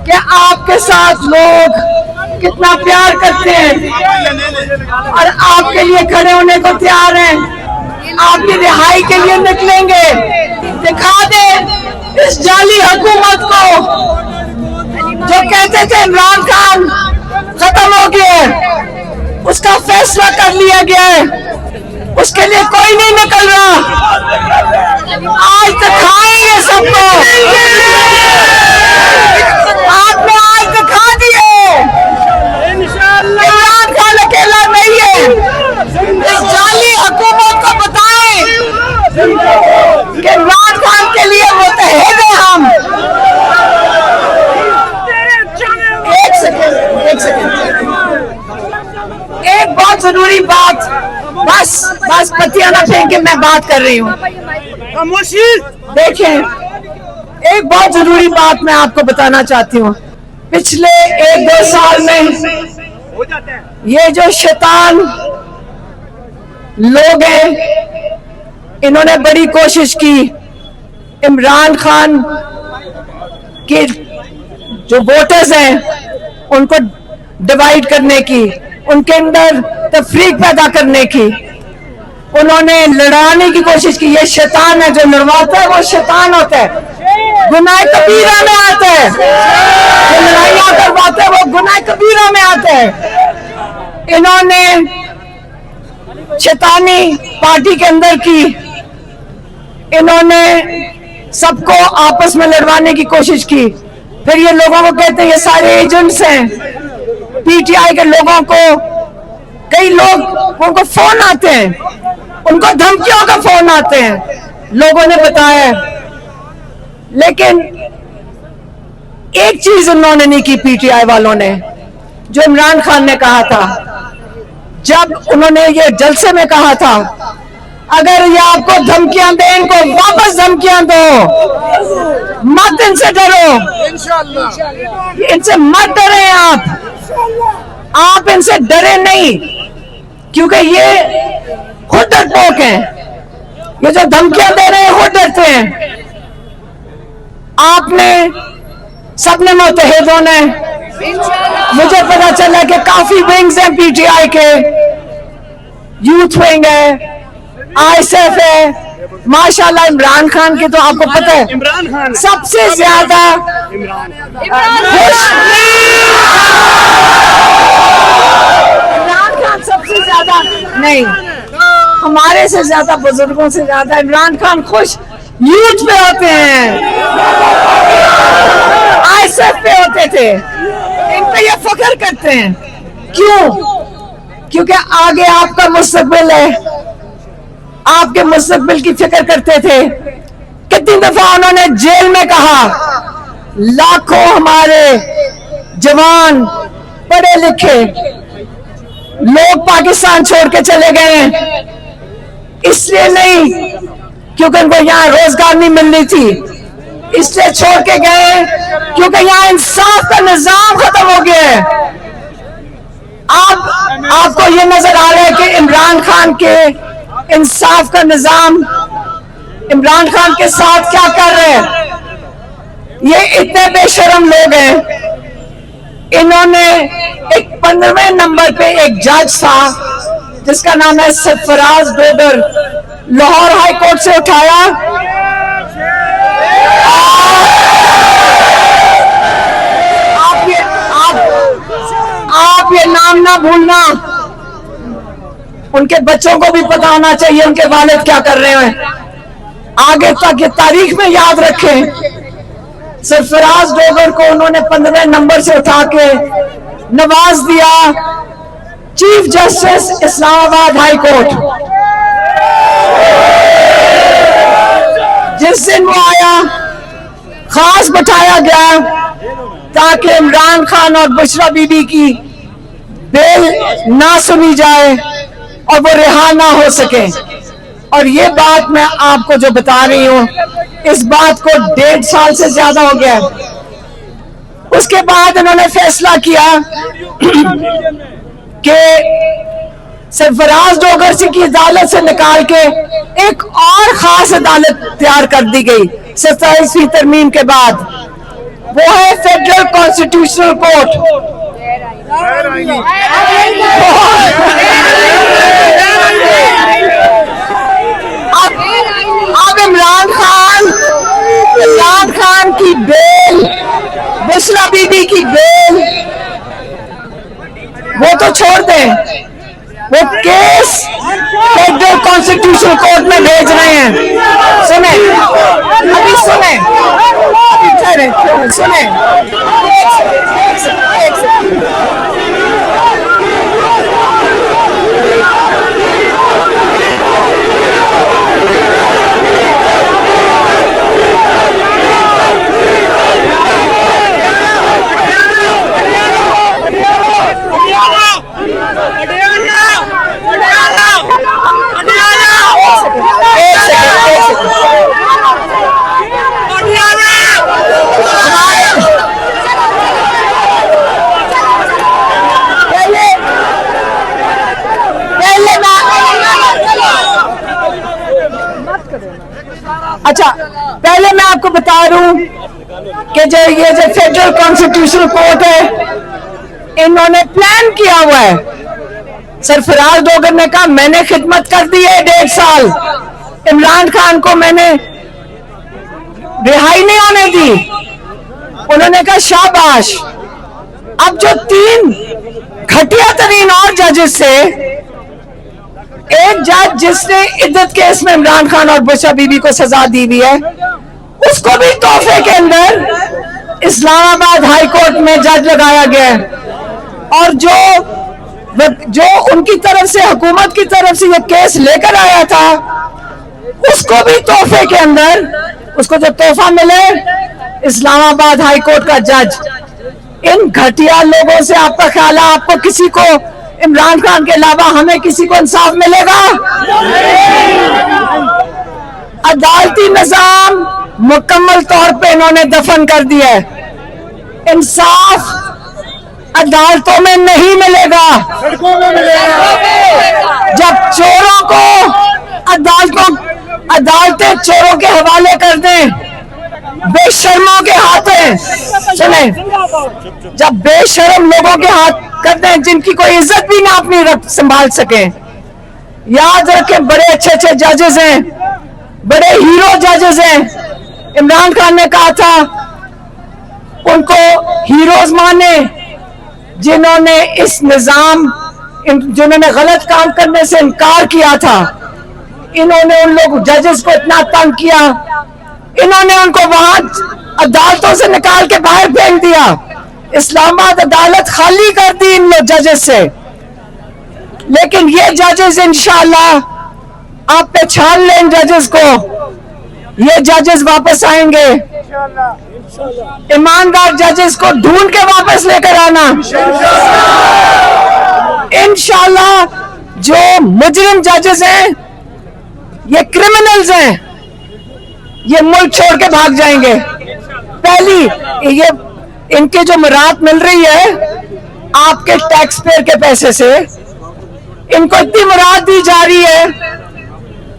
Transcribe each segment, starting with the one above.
कि आपके साथ लोग कितना प्यार करते हैं और आपके लिए खड़े होने को तैयार हैं, आपकी रिहाई के लिए निकलेंगे। दिखा दे इस जाली हुकूमत को जो कहते थे इमरान खान खत्म हो गया है, उसका फैसला कर लिया गया है, उसके लिए कोई नहीं निकल रहा। आज दिखाएंगे सबको, आपने आज दिखा दिए इमरान खान अकेला नहीं है। इस जाली हुकूमत को बताएं कि इमरान खान के लिए मुतहद हैं हम। एक सेकंड, एक बहुत जरूरी बात, बस पतियां ना फेंक के मैं बात कर रही हूँ। देखें, एक बहुत जरूरी बात मैं आपको बताना चाहती हूँ। पिछले 1-2 साल में ये जो शैतान लोग हैं, इन्होंने बड़ी कोशिश की इमरान खान के जो वोटर्स हैं उनको डिवाइड करने की, उनके अंदर तफरीक पैदा करने की। उन्होंने लड़ाने की कोशिश की। ये शैतान है, जो लड़वाता है वो शैतान होता है, गुनाह कबीरा में आता है। जो लड़ाइयां करवाता है वो गुनाह कबीरा में आता है। इन्होंने शैतानी पार्टी के अंदर की, इन्होंने सबको आपस में लड़वाने की कोशिश की। फिर ये लोगों को कहते हैं ये सारे एजेंट्स हैं। पीटीआई के लोगों को, कई लोग उनको फोन आते हैं, उनको धमकियों का फोन आते हैं, लोगों ने बताया। लेकिन एक चीज उन्होंने नहीं की पीटीआई वालों ने, जो इमरान खान ने कहा था। जब उन्होंने ये जलसे में कहा था, अगर ये आपको धमकियां दें, इनको वापस धमकियां दो, मत इनसे डरो, इनसे मत डरे। आप इनसे डरे नहीं, क्योंकि ये खुद डरपोक हैं। ये जो धमकियां दे रहे हैं खुद डरते हैं। आपने सबने मुतहद होना है। मुझे पता चला कि काफी विंग्स हैं पीटीआई के, यूथ विंग है, आईएसएफ है। माशाल्लाह इमरान खान की तो आपको पता है, इमरान खान सबसे ज्यादा इमरान खान सबसे ज्यादा नहीं, हमारे से ज्यादा, बुजुर्गों से ज्यादा इमरान खान खुश यूथ पे होते हैं, आईएसएफ पे होते थे। इन पे ये फख्र करते हैं। क्यों? क्योंकि आगे आपका मुस्तकबिल है, आपके मुस्तकबिल की फिक्र करते थे। कितनी दफा उन्होंने जेल में कहा, लाखों हमारे जवान पढ़े लिखे लोग पाकिस्तान छोड़ के चले गए हैं, इसलिए नहीं क्योंकि उनको यहाँ रोजगार नहीं मिल रही थी, इसलिए छोड़ के गए क्योंकि यहाँ इंसाफ का निजाम खत्म हो गया है। आपको ये नजर आ रहा है कि इमरान खान के इंसाफ का निजाम इमरान खान के साथ क्या कर रहे हैं। ये इतने बेशरम लोग हैं। इन्होंने एक 15वें नंबर पे एक जज था जिसका नाम है सरफराज डोगर, लाहौर हाई कोर्ट से उठाया। आप ये नाम ना भूलना, उनके बच्चों को भी पता होना चाहिए उनके वालिद क्या कर रहे हैं, आगे तक ये तारीख में याद रखें। सरफराज डोगर को उन्होंने 15वें नंबर से उठा के नवाज दिया chief justice Islamabad high court. जिस दिन वो आया, खास बैठाया गया ताकि इमरान खान और बुशरा बीबी की बेल ना सुनी जाए और वो रिहा ना हो सके। और ये बात मैं आपको जो बता रही हूँ, इस बात को 1.5 साल से ज्यादा हो गया। उसके बाद उन्होंने फैसला किया कि सरफराज डोगर की अदालत से निकाल के एक और खास अदालत तैयार कर दी गई 27वीं तरमीम के बाद। वो है फेडरल कॉन्स्टिट्यूशनल कोर्ट। अब इमरान खान की बेल, बुशरा बीबी की बेल, वो तो छोड़ दें, वो केस फेडरल कॉन्स्टिट्यूशनल कोर्ट में भेज रहे हैं। सुने, अभी सुने, सुने, अच्छा, पहले मैं आपको बता दूं कि जो ये जो फेडरल कॉन्स्टिट्यूशनल कोर्ट है, इन्होंने प्लान किया हुआ है। सरफराज डोगर ने कहा मैंने खिदमत कर दी है 1.5 साल, इमरान खान को मैंने रिहाई नहीं होने दी। उन्होंने कहा शाबाश। अब जो 3 घटिया तरीन और जजेस से, एक जज जिसने इद्दत केस में इमरान खान और बुशरा बीबी को सजा दी हुई है, उसको भी तोहफे के अंदर इस्लामाबाद हाई कोर्ट में जज लगाया गया है। और जो उनकी तरफ से, हुकूमत की तरफ से ये केस लेकर आया था, उसको भी तोहफे के अंदर, उसको जो तोहफा मिले, इस्लामाबाद हाई कोर्ट का जज। इन घटिया लोगों से आपका ख्याल है आपको किसी को, इमरान खान के अलावा हमें किसी को इंसाफ मिलेगा? अदालती निजाम मुकम्मल तौर पे इन्होंने दफन कर दिया है। इंसाफ अदालतों में नहीं मिलेगा, सड़कों में मिलेगा। जब चोरों को अदालतें चोरों के हवाले कर दें, बेशर्मों के हाथों, सुने, जब बेशर्म लोगों के हाथ करते हैं जिनकी कोई इज्जत भी ना अपनी संभाल सके। याद रखें, बड़े अच्छे अच्छे जजेस हैं, बड़े हीरो जजेस हैं। इमरान खान ने कहा था उनको हीरोज माने जिन्होंने इस निजाम, जिन्होंने गलत काम करने से इनकार किया था। इन्होंने उन लोग जजेस को इतना तंग किया, इन्होंने उनको वहां अदालतों से निकाल के बाहर फेंक दिया। इस्लामाबाद अदालत खाली कर दी इन लोग जजेस से। लेकिन ये जजेस इंशाअल्लाह आप पहचान लें, इन जजेस को, ये जजेस वापस आएंगे। ईमानदार जजेस को ढूंढ के वापस लेकर आना इंशाअल्लाह। जो मुजरिम जजेस हैं, ये क्रिमिनल्स हैं, ये मुल्क छोड़ के भाग जाएंगे। पहली ये इनके जो मुराद मिल रही है आपके टैक्स पेयर के पैसे से, इनको इतनी मुराद दी जा रही है।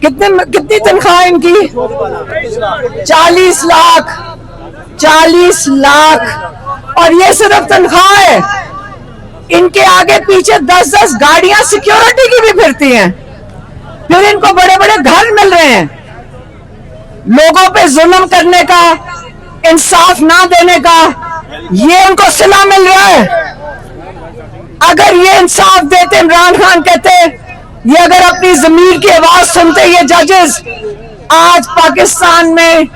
कितनी तनख्वाह इनकी? 40 लाख, 40 लाख। और ये सिर्फ तनख्वाह है, इनके आगे पीछे 10-10 गाड़ियां सिक्योरिटी की भी फिरती हैं। फिर इनको बड़े बड़े घर मिल रहे हैं। लोगों पे जुल्म करने का, इंसाफ ना देने का, ये उनको सिला मिल रहा है। अगर ये इंसाफ देते, इमरान खान कहते, ये अगर अपनी ज़मीर की आवाज सुनते, ये जजेस, आज पाकिस्तान में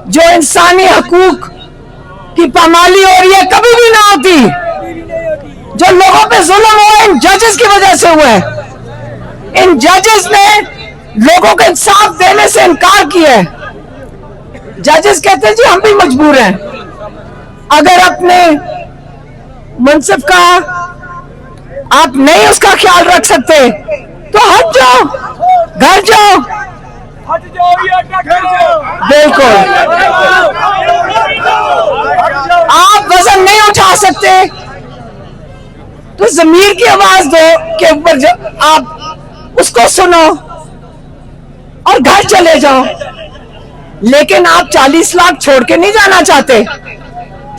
जो इंसानी हकूक की पामाली हो रही है कभी भी ना होती। जो लोगों पे जुल्म हुआ इन जजेस की वजह से हुआ है। इन जजेस ने लोगों को इंसाफ देने से इनकार किया है। जजेस कहते हैं जी हम भी मजबूर हैं, अगर अपने मुंसिफ का आप नहीं उसका ख्याल रख सकते तो हट जाओ, घर जाओ। बिल्कुल, आप वजन नहीं उठा सकते तो ज़मीर की आवाज दो के ऊपर आप उसको सुनो और घर चले जाओ। लेकिन आप 40 लाख छोड़ के नहीं जाना चाहते।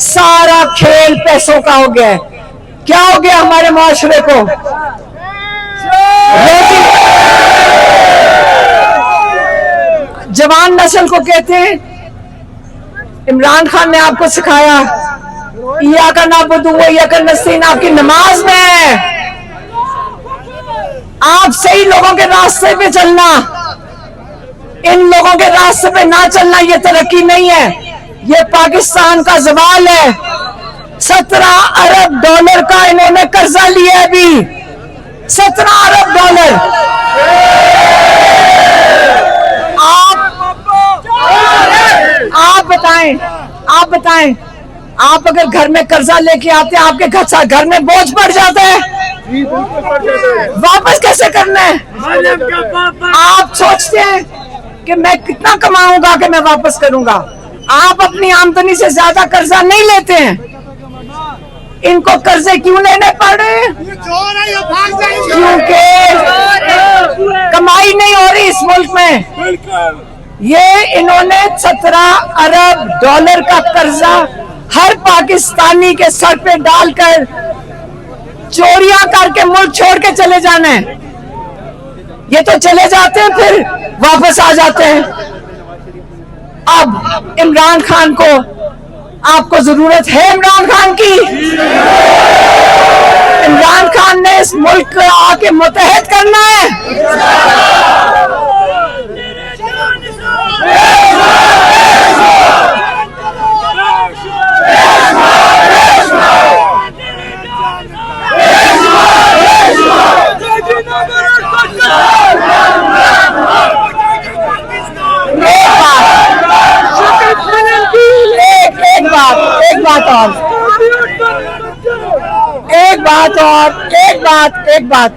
सारा खेल पैसों का हो गया है। क्या हो गया हमारे माशरे को? जवान नस्ल को कहते हैं, इमरान खान ने आपको सिखाया या का नाबुदु व या का नस्तीन आपकी नमाज में है। आप सही लोगों के रास्ते पे चलना, इन लोगों के रास्ते पे ना चलना, ये तरक्की नहीं है, ये पाकिस्तान का ज़वाल है। 17 अरब डॉलर का इन्होंने कर्जा लिया है अभी, 17 अरब डॉलर। आप बताएं, आप अगर घर में कर्जा लेके आते हैं, आपके घर में बोझ पड़ जाता है, वापस कैसे करना है? आप सोचते हैं कि मैं कितना कमाऊंगा कि मैं वापस करूंगा। आप अपनी आमदनी से ज्यादा कर्जा नहीं लेते हैं। इनको कर्जे क्यों लेने पड़ रहे हैं? क्योंकि कमाई नहीं हो रही इस मुल्क में। ये इन्होंने 17 अरब डॉलर का कर्जा हर पाकिस्तानी के सर पे डालकर चोरियां करके मुल्क छोड़ के चले जाना है। ये तो चले जाते हैं फिर वापस आ जाते हैं। अब इमरान खान को, आपको जरूरत है इमरान खान की? इमरान खान ने इस मुल्क को आके मुत्तहद करना है। एक बात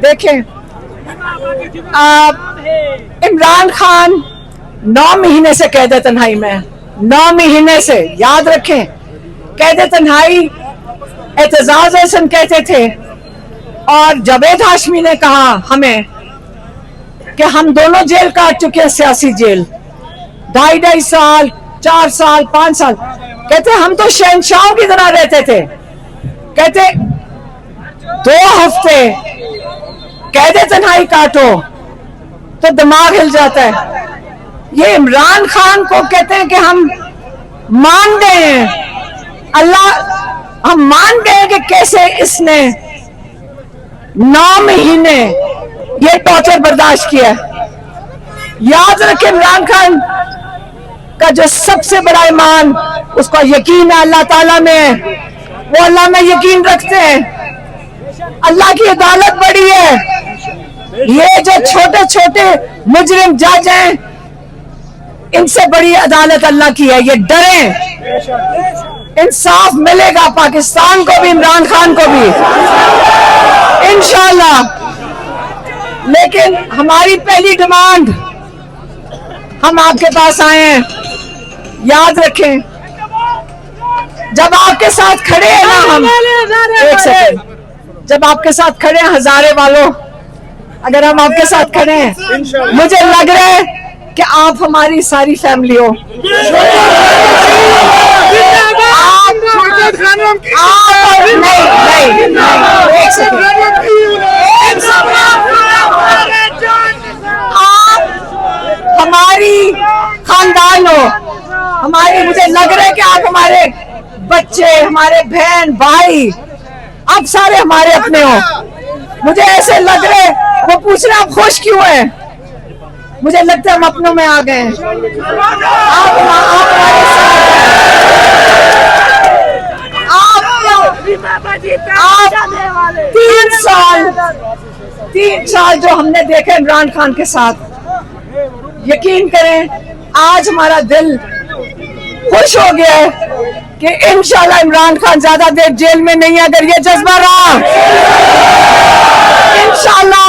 देखें, इमरान खान 9 महीने से कैद तन्हाई में, 9 महीने से, याद रखें। कैद तन्हाई एतजाज हसन कहते थे, और जावेद हाशमी ने कहा हमें कि हम दोनों जेल काट चुके हैं, सियासी जेल, 2.5 साल, 4 साल, 5 साल। कहते हम तो शहंशाहों की तरह रहते थे। कहते 2 हफ्ते कैद तन्हाई काटो तो दिमाग हिल जाता है। ये इमरान खान को कहते हैं कि हम मान गए हैं, अल्लाह, हम मान गए कि कैसे इसने 9 महीने ये टॉर्चर बर्दाश्त किया। याद रखें, इमरान खान का जो सबसे बड़ा ईमान, उसका यकीन है अल्लाह ताला में, वो अल्लाह में यकीन रखते हैं। अल्लाह की अदालत बड़ी है। ये जो छोटे छोटे मुजरिम जज हैं, इनसे बड़ी अदालत अल्लाह की है। ये डरे, इंसाफ मिलेगा पाकिस्तान को भी, इमरान खान को भी, इंशाअल्लाह। लेकिन हमारी पहली डिमांड, हम आपके पास आए हैं, याद रखें, जब आपके साथ खड़े हैं ना, हम एक सेकंड, जब आपके साथ खड़े हैं हजारे वालों, अगर हम आपके साथ खड़े हैं, मुझे लग रहा है कि आप हमारी सारी फैमिली हो। आप हमारी खानदान हो, हमारी, मुझे लग रहा है कि आप हमारे बच्चे, हमारे बहन भाई, आप सारे हमारे अपने हो। मुझे ऐसे लग रहे, वो पूछ रहे आप खुश क्यों हैं? मुझे लगता है हम अपनों में आ गए हैं। आप हमारे साथ, 3 साल जो हमने देखे इमरान खान के साथ, यकीन करें आज हमारा दिल खुश हो गया है कि इंशाल्लाह इमरान खान ज्यादा देर जेल में नहीं है। अगर ये जज्बा रहा, इंशाल्लाह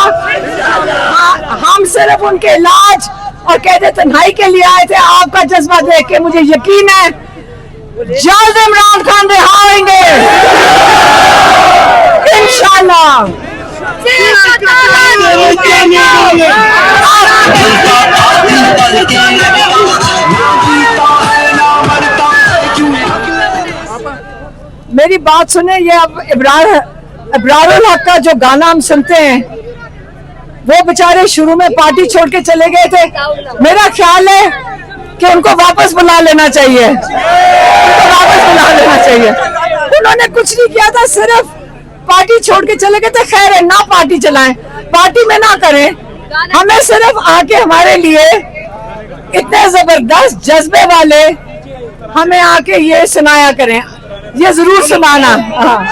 हम सिर्फ उनके इलाज और कैद तन्हाई के लिए आए थे। आपका जज्बा देख के मुझे यकीन है जल्द इमरान खान रिहा होंगे इंशाल्लाह। मेरी बात सुने, ये अब इब्रारुल हक का जो गाना हम सुनते हैं, वो बेचारे शुरू में पार्टी छोड़ के चले गए थे। मेरा ख्याल है कि उनको वापस बुला लेना चाहिए, उन्होंने कुछ नहीं किया था, सिर्फ पार्टी छोड़ के चले गए थे। खैर है, ना पार्टी चलाएं, पार्टी में ना करें, हमें सिर्फ आके हमारे लिए इतने जबरदस्त जज्बे वाले हमें आके ये सुनाया करें, ये जरूर सुनाना। हाँ।